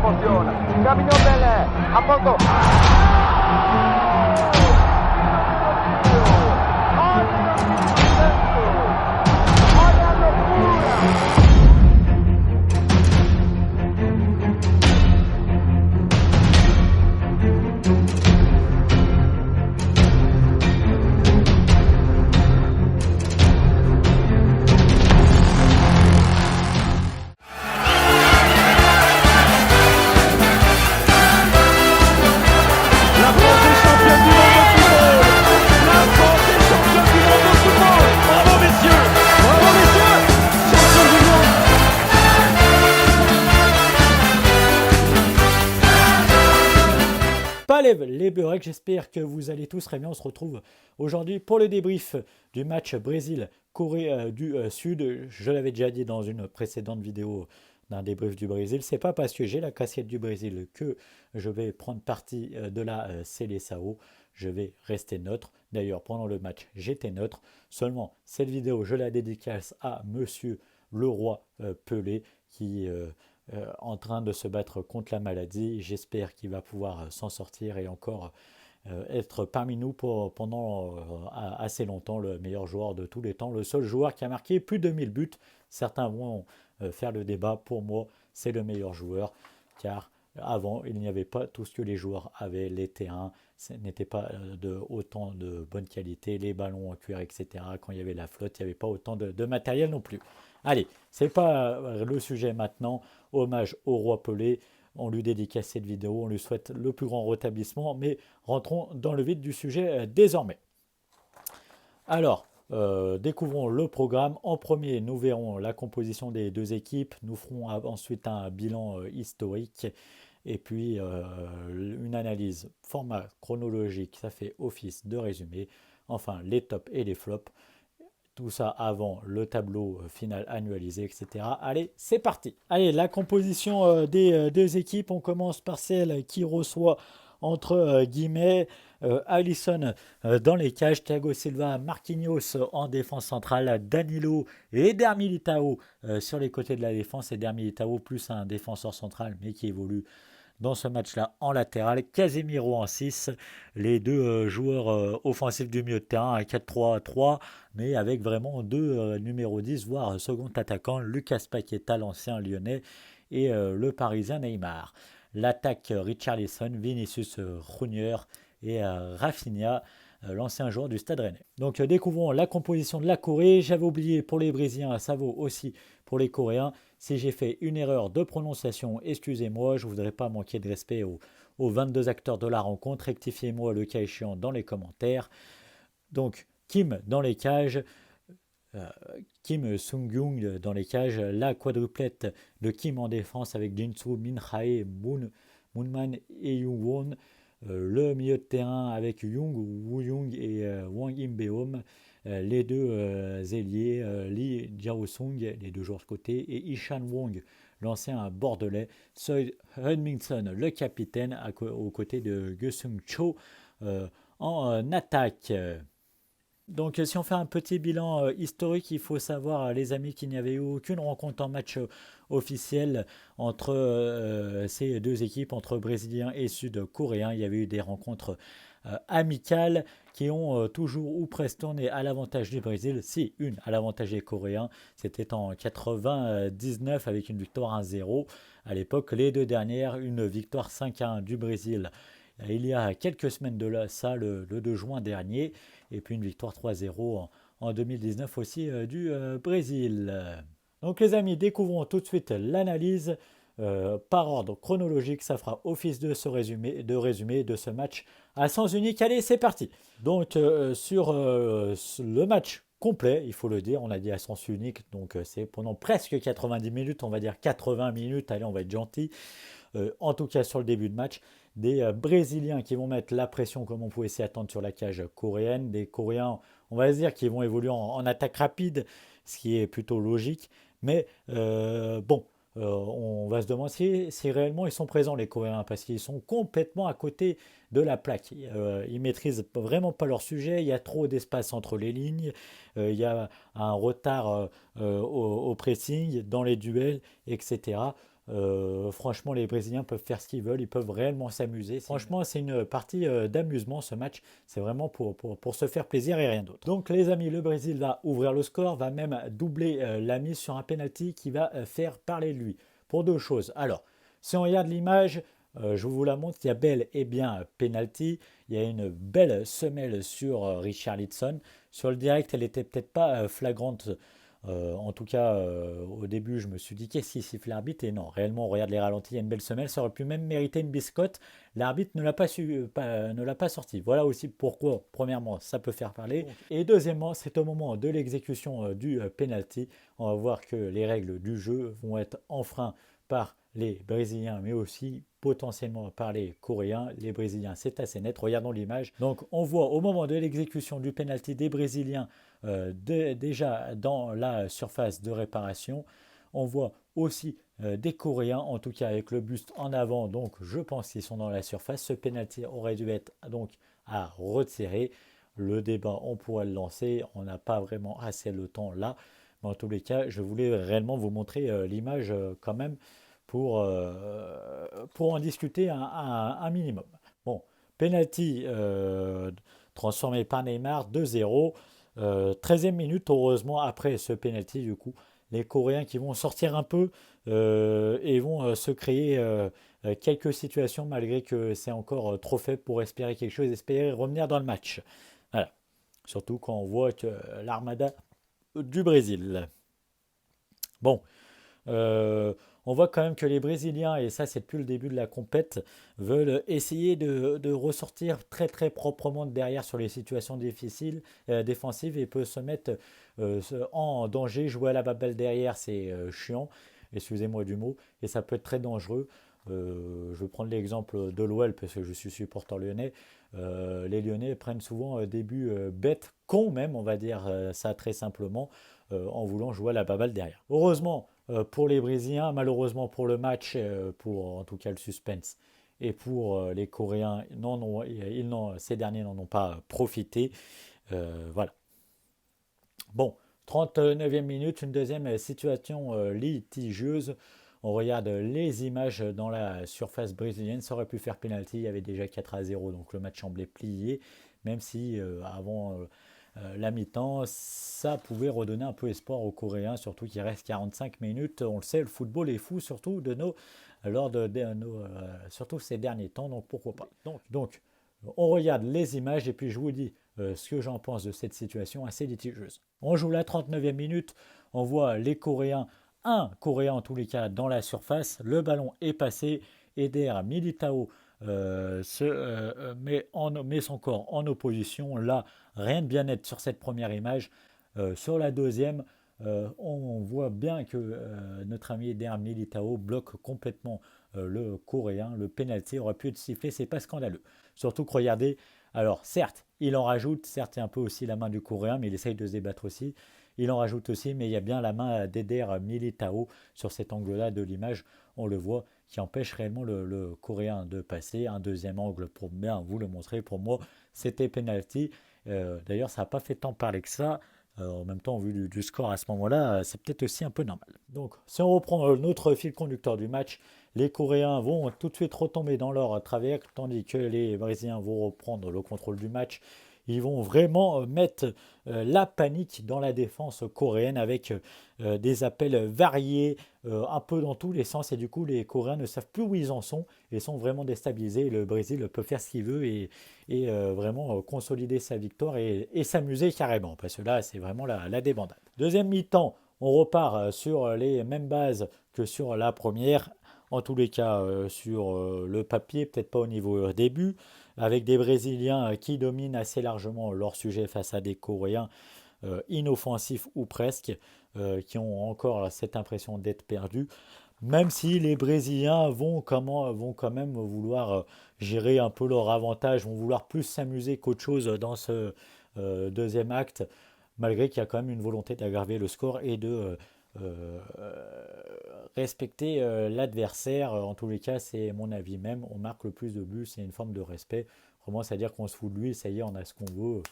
emociona. Caminó Pelé, a poco. Les Beureks, j'espère que vous allez tous très bien. On se retrouve aujourd'hui pour le débrief du match Brésil-Corée du Sud. Je l'avais déjà dit dans une précédente vidéo d'un débrief du Brésil. C'est pas parce que j'ai la casquette du Brésil que je vais prendre parti de la Seleção. Je vais rester neutre. D'ailleurs, pendant le match, j'étais neutre. Seulement, cette vidéo, je la dédicace à Monsieur Leroy Pelé qui en train de se battre contre la maladie. J'espère qu'il va pouvoir s'en sortir et encore être parmi nous pendant assez longtemps, le meilleur joueur de tous les temps, le seul joueur qui a marqué plus de 1000 buts. Certains vont faire le débat. Pour moi, c'est le meilleur joueur, car avant, il n'y avait pas tout ce que les joueurs avaient. Les terrains n'étaient pas de autant de bonne qualité, les ballons en cuir, etc. Quand il y avait la flotte, il n'y avait pas autant de matériel non plus. Allez, c'est pas le sujet maintenant. Hommage au roi Pelé. On lui dédicace cette vidéo, on lui souhaite le plus grand rétablissement, mais rentrons dans le vif du sujet désormais. Alors, découvrons le programme. En premier, nous verrons la composition des deux équipes. Nous ferons ensuite un bilan historique et puis une analyse format chronologique. Ça fait office de résumé. Enfin, les tops et les flops. Tout ça avant le tableau final annualisé, etc. Allez, c'est parti. Allez, la composition des deux équipes. On commence par celle qui reçoit entre guillemets Alisson dans les cages, Thiago Silva, Marquinhos en défense centrale, Danilo et Eder Militão sur les côtés de la défense. Eder Militão plus un défenseur central mais qui évolue dans ce match-là en latéral, Casemiro en 6, les deux joueurs offensifs du milieu de terrain à 4-3-3, mais avec vraiment deux numéros 10, voire second attaquant, Lucas Paqueta, l'ancien lyonnais, et le parisien Neymar. L'attaque Richarlison, Vinicius Junior et Rafinha, l'ancien joueur du Stade Rennais. Donc découvrons la composition de la Corée. J'avais oublié pour les Brésiliens, ça vaut aussi pour les Coréens. Si j'ai fait une erreur de prononciation, excusez-moi, je ne voudrais pas manquer de respect aux 22 acteurs de la rencontre. Rectifiez-moi le cas échéant dans les commentaires. Donc Kim dans les cages, Kim Sung-young dans les cages, la quadruplette de Kim en défense avec Jinsu, Min Jae, Moonman et Yoon-won. Le milieu de terrain avec Young, Woo Young et Wang In-beom, les deux ailiers, Lee Jao-sung, les deux joueurs de côté, et Ishan Wong, l'ancien bordelais, Seo Heung-min-son, le capitaine, aux côtés de Gu-sung Cho en attaque. Donc si on fait un petit bilan historique, il faut savoir les amis qu'il n'y avait eu aucune rencontre en match officiel entre ces deux équipes, entre Brésiliens et Sud-Coréens. Il y avait eu des rencontres amicales qui ont toujours ou presque tourné à l'avantage du Brésil. Si, une à l'avantage des Coréens, c'était en 99 avec une victoire 1-0. À l'époque, les deux dernières, une victoire 5-1 du Brésil. Il y a quelques semaines de ça, le 2 juin dernier, et puis une victoire 3-0 en 2019 aussi du Brésil. Donc les amis, découvrons tout de suite l'analyse par ordre chronologique. Ça fera office de ce résumé de ce match à sens unique. Allez, c'est parti. Donc sur le match complet, il faut le dire, on a dit à sens unique, donc c'est pendant presque 90 minutes, on va dire 80 minutes, allez, on va être gentil. En tout cas sur le début de match, des Brésiliens qui vont mettre la pression comme on pouvait s'y attendre sur la cage coréenne, des Coréens, on va dire, qui vont évoluer en attaque rapide, ce qui est plutôt logique, mais on va se demander si réellement ils sont présents les Coréens, parce qu'ils sont complètement à côté de la plaque. Ils maîtrisent vraiment pas leur sujet, il y a trop d'espace entre les lignes, il y a un retard au pressing, dans les duels, etc. Franchement, les Brésiliens peuvent faire ce qu'ils veulent, ils peuvent réellement s'amuser. Franchement, c'est une partie d'amusement ce match. C'est vraiment pour se faire plaisir et rien d'autre. Donc les amis, le Brésil va ouvrir le score, va même doubler la mise sur un penalty qui va faire parler de lui. Pour deux choses. Alors, si on regarde l'image, je vous la montre, il y a bel et bien penalty. Il y a une belle semelle sur Richarlison. Sur le direct, elle n'était peut-être pas flagrante. En tout cas, au début, je me suis dit qu'est-ce qui siffle l'arbitre et non, réellement, on regarde les ralentis, il y a une belle semelle, ça aurait pu même mériter une biscotte. L'arbitre ne l'a ne l'a pas sorti. Voilà aussi pourquoi, premièrement, ça peut faire parler. Et deuxièmement, c'est au moment de l'exécution du penalty, on va voir que les règles du jeu vont être enfreintes par les Brésiliens, mais aussi potentiellement par les Coréens. Les Brésiliens, c'est assez net. Regardons l'image. Donc, on voit au moment de l'exécution du penalty des Brésiliens déjà dans la surface de réparation. On voit aussi des Coréens, en tout cas avec le buste en avant. Donc, je pense qu'ils sont dans la surface. Ce penalty aurait dû être donc à retirer. Le débat, on pourrait le lancer. On n'a pas vraiment assez le temps là. Mais en tous les cas, je voulais réellement vous montrer l'image quand même pour en discuter un minimum. Bon, penalty transformé par Neymar, 2-0. 13e minute, heureusement, après ce penalty, du coup, les Coréens qui vont sortir un peu et vont se créer quelques situations, malgré que c'est encore trop faible pour espérer quelque chose, espérer revenir dans le match. Voilà. Surtout quand on voit que l'armada du Brésil. Bon, on voit quand même que les Brésiliens, et ça c'est depuis le début de la compète, veulent essayer de ressortir très très proprement de derrière sur les situations difficiles, défensives et peuvent se mettre en danger. Jouer à la baballe derrière, c'est chiant, excusez-moi du mot, et ça peut être très dangereux. Je vais prendre l'exemple de l'OL parce que je suis supporter lyonnais. Les Lyonnais prennent souvent des buts bêtes, cons même, on va dire ça très simplement, en voulant jouer à la baballe derrière. Heureusement pour les Brésiliens, malheureusement pour le match, pour en tout cas le suspense, et pour les Coréens, ces derniers n'en ont pas profité. Voilà. Bon, 39e minute, une deuxième situation litigieuse. On regarde les images dans la surface brésilienne. Ça aurait pu faire penalty. Il y avait déjà 4-0, donc le match semblait plié. Même si avant la mi-temps, ça pouvait redonner un peu espoir aux Coréens, surtout qu'il reste 45 minutes. On le sait, le football est fou, surtout surtout ces derniers temps. Donc pourquoi pas. Donc, on regarde les images et puis je vous dis ce que j'en pense de cette situation assez litigieuse. On joue la 39e minute. On voit les Coréens, un Coréen en tous les cas dans la surface. Le ballon est passé. Eder Militao met son corps en opposition. Là, rien de bien net sur cette première image. Sur la deuxième, on voit bien que notre ami Eder Militao bloque complètement le Coréen. Le penalty aurait pu être sifflé, c'est pas scandaleux. Surtout que regardez, alors certes, il en rajoute, certes il y a un peu aussi la main du Coréen, mais il essaye de se débattre aussi. Il en rajoute aussi, mais il y a bien la main d'Eder Militao sur cet angle-là de l'image, on le voit, qui empêche réellement le Coréen de passer. Un deuxième angle pour bien vous le montrer, pour moi, c'était penalty. D'ailleurs, ça n'a pas fait tant parler que ça. En même temps, vu du score à ce moment-là, c'est peut-être aussi un peu normal. Donc, si on reprend notre fil conducteur du match, les Coréens vont tout de suite retomber dans leur travers, tandis que les Brésiliens vont reprendre le contrôle du match. Ils vont vraiment mettre la panique dans la défense coréenne avec des appels variés, un peu dans tous les sens. Et du coup, les Coréens ne savent plus où ils en sont et sont vraiment déstabilisés. Le Brésil peut faire ce qu'il veut et vraiment consolider sa victoire et s'amuser carrément. Parce que là, c'est vraiment la débandade. Deuxième mi-temps, on repart sur les mêmes bases que sur la première. En tous les cas, sur le papier, peut-être pas au niveau début, avec des Brésiliens qui dominent assez largement leur sujet face à des Coréens inoffensifs ou presque, qui ont encore cette impression d'être perdus. Même si les Brésiliens vont quand même vouloir gérer un peu leur avantage, vont vouloir plus s'amuser qu'autre chose dans ce deuxième acte, malgré qu'il y a quand même une volonté d'aggraver le score et de respecter l'adversaire. En tous les cas, c'est mon avis même. On marque le plus de buts, c'est une forme de respect. Vraiment, c'est-à-dire qu'on se fout de lui, ça y est, on a ce qu'on veut,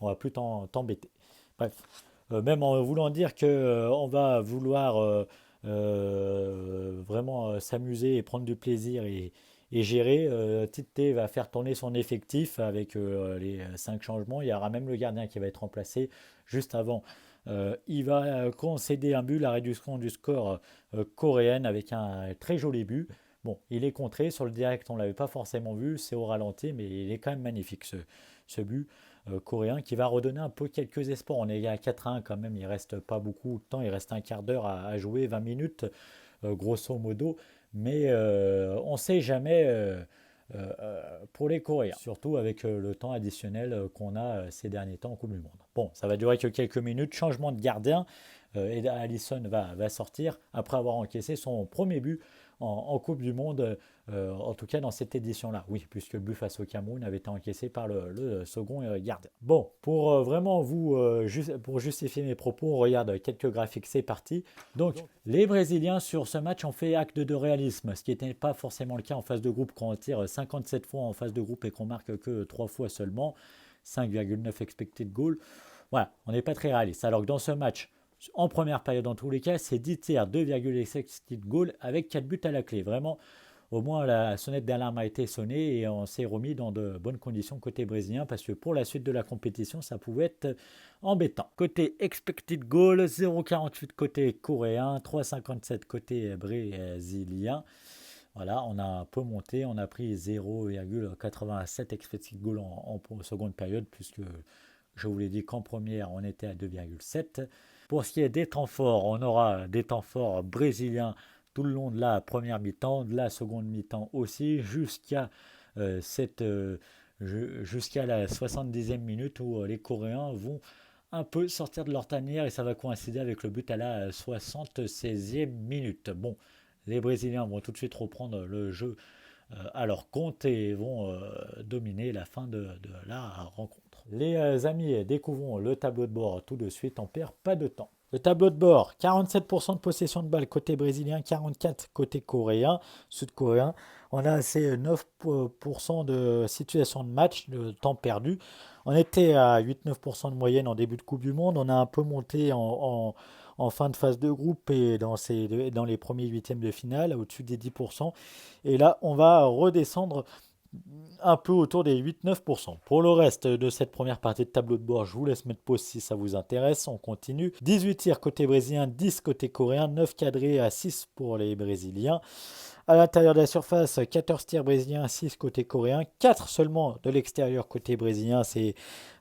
on va plus t'embêter. Bref, même en voulant dire que on va vouloir vraiment s'amuser et prendre du plaisir et gérer. Tite va faire tourner son effectif avec les 5 changements. Il y aura même le gardien qui va être remplacé juste avant. Il va concéder un but, la réduction du score coréenne avec un très joli but. Bon, il est contré, sur le direct on ne l'avait pas forcément vu, c'est au ralenti, mais il est quand même magnifique ce but coréen qui va redonner un peu quelques espoirs. On est à 4-1 quand même, il reste pas beaucoup de temps, il reste un quart d'heure à jouer, 20 minutes grosso modo, mais on ne sait jamais pour les Coréens, surtout avec le temps additionnel qu'on a ces derniers temps en Coupe du Monde. Bon, ça va durer que quelques minutes, changement de gardien, et Alisson va sortir après avoir encaissé son premier but en Coupe du Monde, en tout cas dans cette édition-là. Oui, puisque le but face au Cameroun avait été encaissé par le second gardien. Bon, pour vraiment pour justifier mes propos, on regarde quelques graphiques, c'est parti. Donc, les Brésiliens sur ce match ont fait acte de réalisme, ce qui n'était pas forcément le cas en phase de groupe quand on tire 57 fois en phase de groupe et qu'on marque que 3 fois seulement, 5,9 expected goal. Voilà, on n'est pas très réaliste. Alors que dans ce match, en première période, dans tous les cas, c'est 10 tirs, 2,6 goals avec 4 buts à la clé. Vraiment, au moins la sonnette d'alarme a été sonnée et on s'est remis dans de bonnes conditions côté brésilien parce que pour la suite de la compétition, ça pouvait être embêtant. Côté expected goal, 0,48 côté coréen, 3,57 côté brésilien. Voilà, on a un peu monté, on a pris 0,87 expected goal en seconde période puisque je vous l'ai dit qu'en première, on était à 2,7. Pour ce qui est des temps forts, on aura des temps forts brésiliens tout le long de la première mi-temps, de la seconde mi-temps aussi, jusqu'à la 70e minute où les Coréens vont un peu sortir de leur tanière et ça va coïncider avec le but à la 76e minute. Bon, les Brésiliens vont tout de suite reprendre le jeu à leur compte et vont dominer la fin de la rencontre. Les amis, découvrons le tableau de bord tout de suite, on perd pas de temps. Le tableau de bord, 47% de possession de balle côté brésilien, 44% côté coréen, sud-coréen. On a ces 9% de situation de match, de temps perdu. On était à 8-9% de moyenne en début de Coupe du Monde. On a un peu monté en fin de phase de groupe et dans les premiers huitièmes de finale, au-dessus des 10%. Et là, on va redescendre un peu autour des 8-9%. Pour le reste de cette première partie de tableau de bord, je vous laisse mettre pause si ça vous intéresse. On continue. 18 tirs côté brésilien, 10 côté coréen, 9 cadrés à 6 pour les brésiliens. À l'intérieur de la surface, 14 tirs brésiliens, 6 côté coréen, 4 seulement de l'extérieur côté brésilien, c'est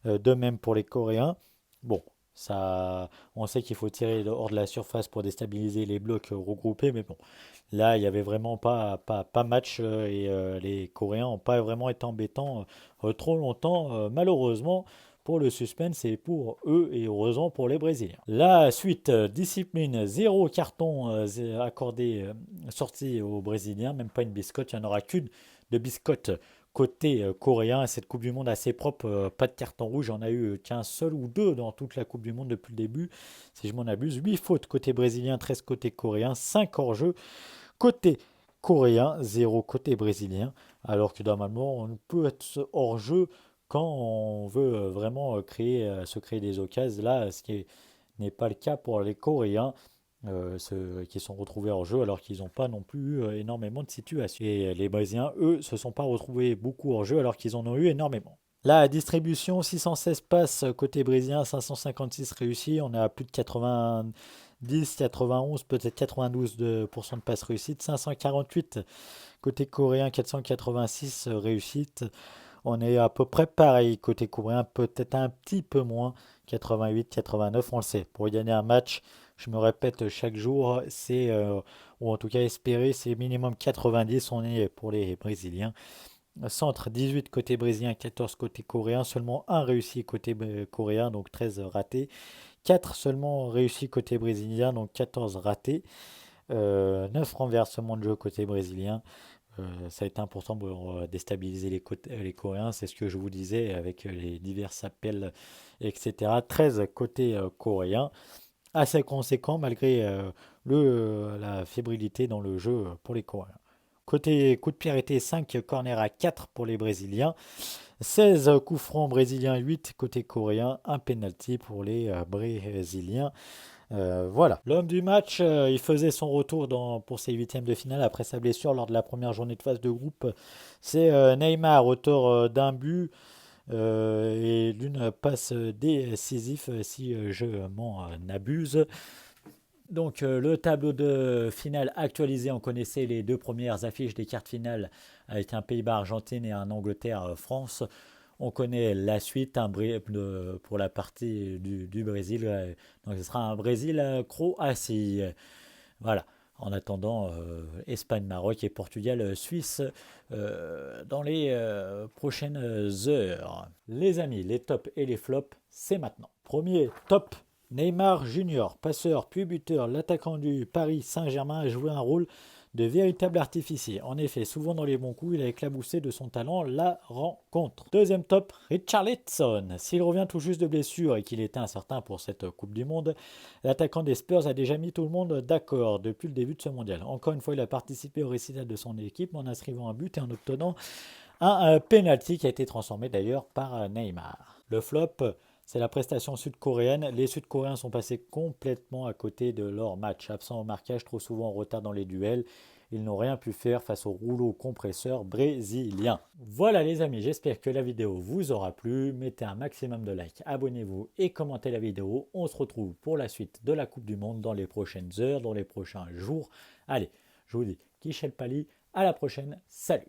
de même pour les Coréens. Bon, ça, on sait qu'il faut tirer hors de la surface pour déstabiliser les blocs regroupés, mais bon, là, il n'y avait vraiment pas match et les Coréens n'ont pas vraiment été embêtants trop longtemps, malheureusement. Pour le suspense et pour eux et heureusement pour les Brésiliens. La suite, discipline, 0 carton accordé, sorti aux Brésiliens, même pas une biscotte, il n'y en aura qu'une de biscotte côté coréen. Cette Coupe du Monde assez propre, pas de carton rouge, j'en ai eu qu'un seul ou deux dans toute la Coupe du Monde depuis le début, si je m'en abuse. 8 fautes côté brésilien, 13 côté coréen, 5 hors-jeu côté coréen, 0 côté brésilien, alors que normalement on peut être hors-jeu quand on veut vraiment se créer des occasions. Là, ce qui n'est pas le cas pour les Coréens, ceux qui sont retrouvés hors jeu alors qu'ils n'ont pas non plus eu énormément de situations. Et les Brésiliens, eux, se sont pas retrouvés beaucoup hors jeu alors qu'ils en ont eu énormément. La distribution, 616 passes côté brésilien, 556 réussis. On est à plus de 90, 91, peut-être 92% de passes réussites. 548 côté coréen, 486 réussites. On est à peu près pareil côté coréen, peut-être un petit peu moins, 88, 89, on le sait. Pour gagner un match, je me répète chaque jour, ou en tout cas espérer, c'est minimum 90, on est pour les Brésiliens. Centre, 18 côté brésilien, 14 côté coréen, seulement un réussi côté coréen, donc 13 ratés. 4 seulement réussis côté brésilien, donc 14 ratés. 9 renversements de jeu côté brésilien. Ça a été important pour déstabiliser les Coréens, c'est ce que je vous disais avec les divers appels, etc. 13 côté coréen, assez conséquent malgré la fébrilité dans le jeu pour les Coréens. Côté coup de pied arrêté, 5 corners à 4 pour les Brésiliens, 16 coups francs brésiliens, 8 côté coréen, un penalty pour les Brésiliens. Voilà. L'homme du match, il faisait son retour pour ses huitièmes de finale après sa blessure lors de la première journée de phase de groupe. C'est Neymar, auteur d'un but et d'une passe décisive, si je m'en abuse. Donc le tableau de finale actualisé, on connaissait les deux premières affiches des quarts de finale avec un Pays-Bas-Argentine et un Angleterre-France. On connaît la suite pour la partie du Brésil. Donc ce sera un Brésil-Croatie. Voilà. En attendant, Espagne, Maroc et Portugal, Suisse dans les prochaines heures. Les amis, les tops et les flops, c'est maintenant. Premier top, Neymar Junior, passeur puis buteur, l'attaquant du Paris Saint-Germain a joué un rôle de véritable artificier. En effet, souvent dans les bons coups, il a éclaboussé de son talent la rencontre. Deuxième top, Richarlison. S'il revient tout juste de blessure et qu'il était incertain pour cette Coupe du Monde, l'attaquant des Spurs a déjà mis tout le monde d'accord depuis le début de ce mondial. Encore une fois, il a participé au récital de son équipe en inscrivant un but et en obtenant un penalty qui a été transformé d'ailleurs par Neymar. Le flop, c'est la prestation sud-coréenne. Les Sud-Coréens sont passés complètement à côté de leur match. Absents au marquage, trop souvent en retard dans les duels. Ils n'ont rien pu faire face au rouleau compresseur brésilien. Voilà les amis, j'espère que la vidéo vous aura plu. Mettez un maximum de likes, abonnez-vous et commentez la vidéo. On se retrouve pour la suite de la Coupe du Monde dans les prochaines heures, dans les prochains jours. Allez, je vous dis, Kichel Pali, à la prochaine, salut!